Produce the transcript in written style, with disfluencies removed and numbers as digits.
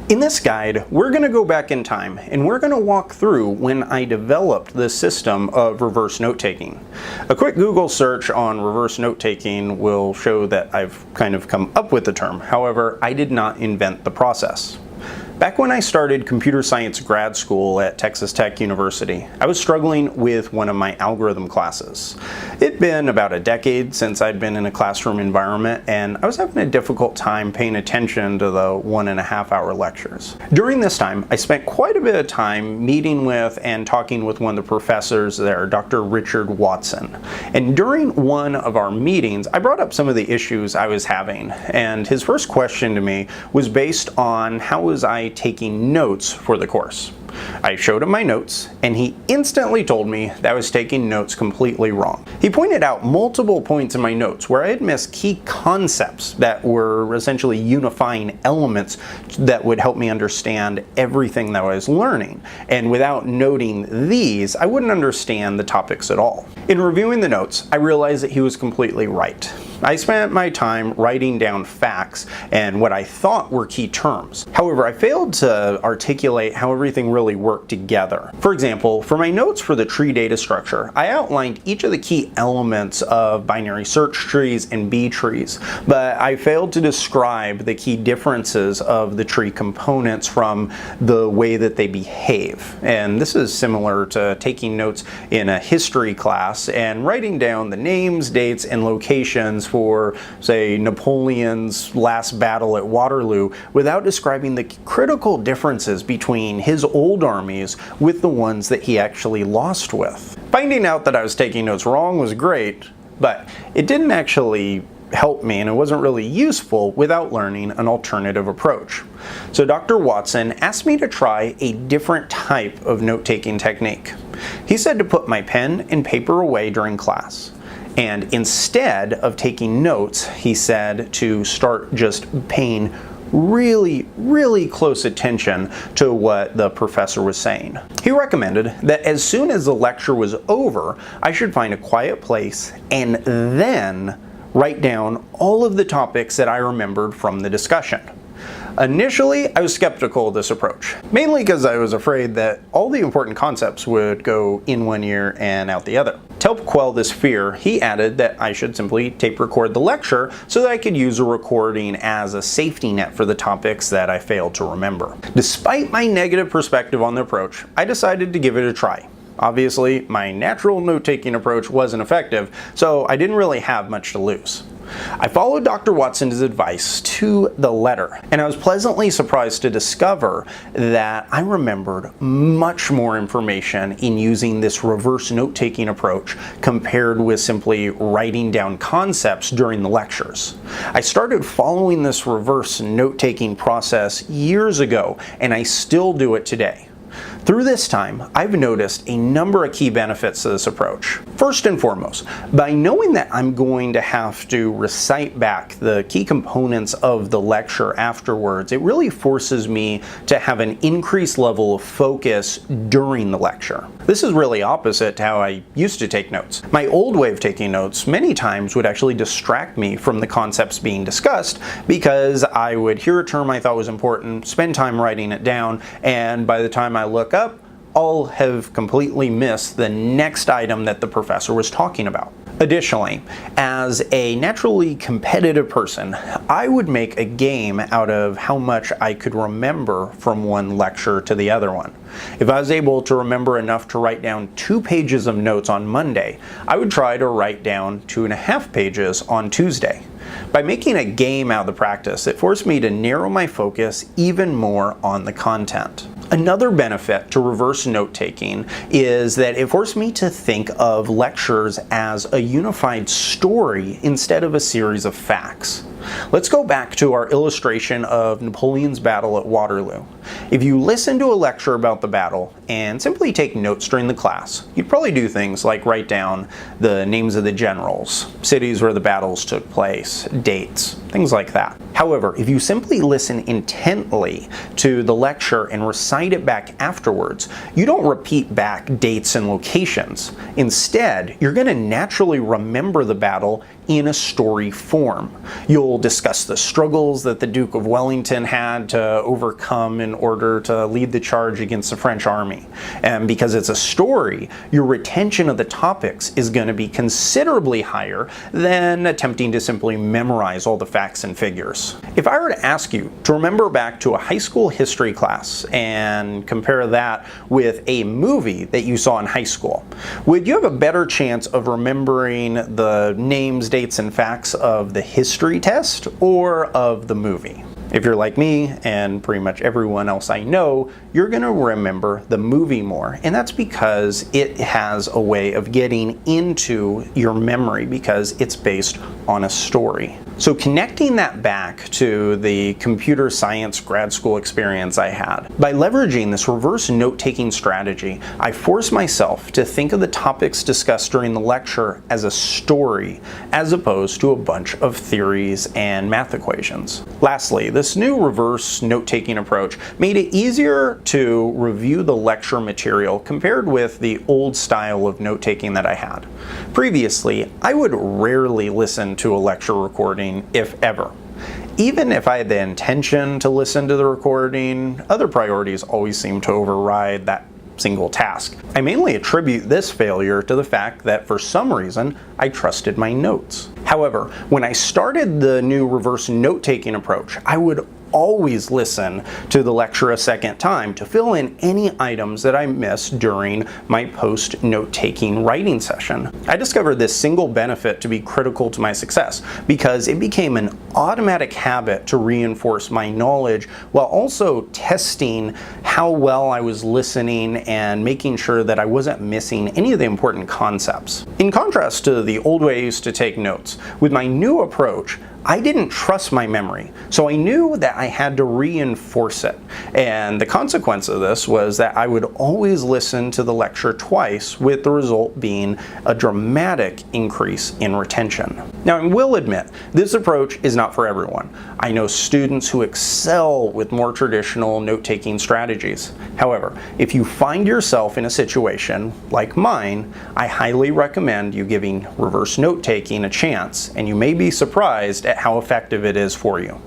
In this guide, we're going to go back in time and we're going to walk through when I developed this system of reverse note-taking. A quick Google search on reverse note-taking will show that I've kind of come up with the term. However, I did not invent the process. Back when I started computer science grad school at Texas Tech University, I was struggling with one of my algorithm classes. It'd been about a decade since I'd been in a classroom environment, and I was having a difficult time paying attention to the 1.5 hour lectures. During this time, I spent quite a bit of time meeting with and talking with one of the professors there, Dr. Richard Watson. And during one of our meetings, I brought up some of the issues I was having, and his first question to me was based on how was I taking notes for the course. I showed him my notes, and he instantly told me that I was taking notes completely wrong. He pointed out multiple points in my notes where I had missed key concepts that were essentially unifying elements that would help me understand everything that I was learning. And without noting these, I wouldn't understand the topics at all. In reviewing the notes, I realized that he was completely right. I spent my time writing down facts and what I thought were key terms. However, I failed to articulate how everything really worked together. For example, for my notes for the tree data structure, I outlined each of the key elements of binary search trees and B trees, but I failed to describe the key differences of the tree components from the way that they behave. And this is similar to taking notes in a history class and writing down the names, dates, and locations for, say, Napoleon's last battle at Waterloo without describing the critical differences between his old armies with the ones that he actually lost with. Finding out that I was taking notes wrong was great, but it didn't actually help me, and it wasn't really useful without learning an alternative approach. So Dr. Watson asked me to try a different type of note-taking technique. He said to put my pen and paper away during class. And instead of taking notes, he said to start just paying really close attention to what the professor was saying. He recommended that as soon as the lecture was over, I should find a quiet place and then write down all of the topics that I remembered from the discussion. Initially, I was skeptical of this approach, mainly because I was afraid that all the important concepts would go in one ear and out the other. To help quell this fear, he added that I should simply tape record the lecture so that I could use a recording as a safety net for the topics that I failed to remember. Despite my negative perspective on the approach, I decided to give it a try. Obviously, my natural note-taking approach wasn't effective, so I didn't really have much to lose. I followed Dr. Watson's advice to the letter, and I was pleasantly surprised to discover that I remembered much more information in using this reverse note-taking approach compared with simply writing down concepts during the lectures. I started following this reverse note-taking process years ago, and I still do it today. Through this time, I've noticed a number of key benefits to this approach. First and foremost, by knowing that I'm going to have to recite back the key components of the lecture afterwards, it really forces me to have an increased level of focus during the lecture. This is really opposite to how I used to take notes. My old way of taking notes many times would actually distract me from the concepts being discussed because I would hear a term I thought was important, spend time writing it down, and by the time I look up, I'll have completely missed the next item that the professor was talking about. Additionally, as a naturally competitive person, I would make a game out of how much I could remember from one lecture to the other one. If I was able to remember enough to write down 2 pages of notes on Monday, I would try to write down 2.5 pages on Tuesday. By making a game out of the practice, it forced me to narrow my focus even more on the content. Another benefit to reverse note-taking is that it forced me to think of lectures as a unified story instead of a series of facts. Let's go back to our illustration of Napoleon's battle at Waterloo. If you listen to a lecture about the battle and simply take notes during the class, you'd probably do things like write down the names of the generals, cities where the battles took place, dates, things like that. However, if you simply listen intently to the lecture and recite it back afterwards, you don't repeat back dates and locations. Instead, you're going to naturally remember the battle in a story form. You'll discuss the struggles that the Duke of Wellington had to overcome in order to lead the charge against the French army. And because it's a story, your retention of the topics is going to be considerably higher than attempting to simply memorize all the facts and figures. If I were to ask you to remember back to a high school history class and compare that with a movie that you saw in high school, would you have a better chance of remembering the names, dates, and facts of the history test or of the movie? If you're like me and pretty much everyone else I know, you're going to remember the movie more, and that's because it has a way of getting into your memory because it's based on a story. So connecting that back to the computer science grad school experience I had, by leveraging this reverse note-taking strategy, I forced myself to think of the topics discussed during the lecture as a story, as opposed to a bunch of theories and math equations. Lastly, this new reverse note-taking approach made it easier to review the lecture material compared with the old style of note-taking that I had. Previously, I would rarely listen to a lecture recording, if ever. Even if I had the intention to listen to the recording, other priorities always seemed to override that single task. I mainly attribute this failure to the fact that for some reason I trusted my notes. However, when I started the new reverse note-taking approach, I would always listen to the lecture a second time to fill in any items that I missed during my post note-taking writing session. I discovered this single benefit to be critical to my success because it became an automatic habit to reinforce my knowledge while also testing how well I was listening and making sure that I wasn't missing any of the important concepts. In contrast to the old way I used to take notes, with my new approach, I didn't trust my memory, so I knew that I had to reinforce it. And the consequence of this was that I would always listen to the lecture twice, with the result being a dramatic increase in retention. Now, I will admit, this approach is not for everyone. I know students who excel with more traditional note-taking strategies. However, if you find yourself in a situation like mine, I highly recommend you giving reverse note-taking a chance, and you may be surprised at how effective it is for you.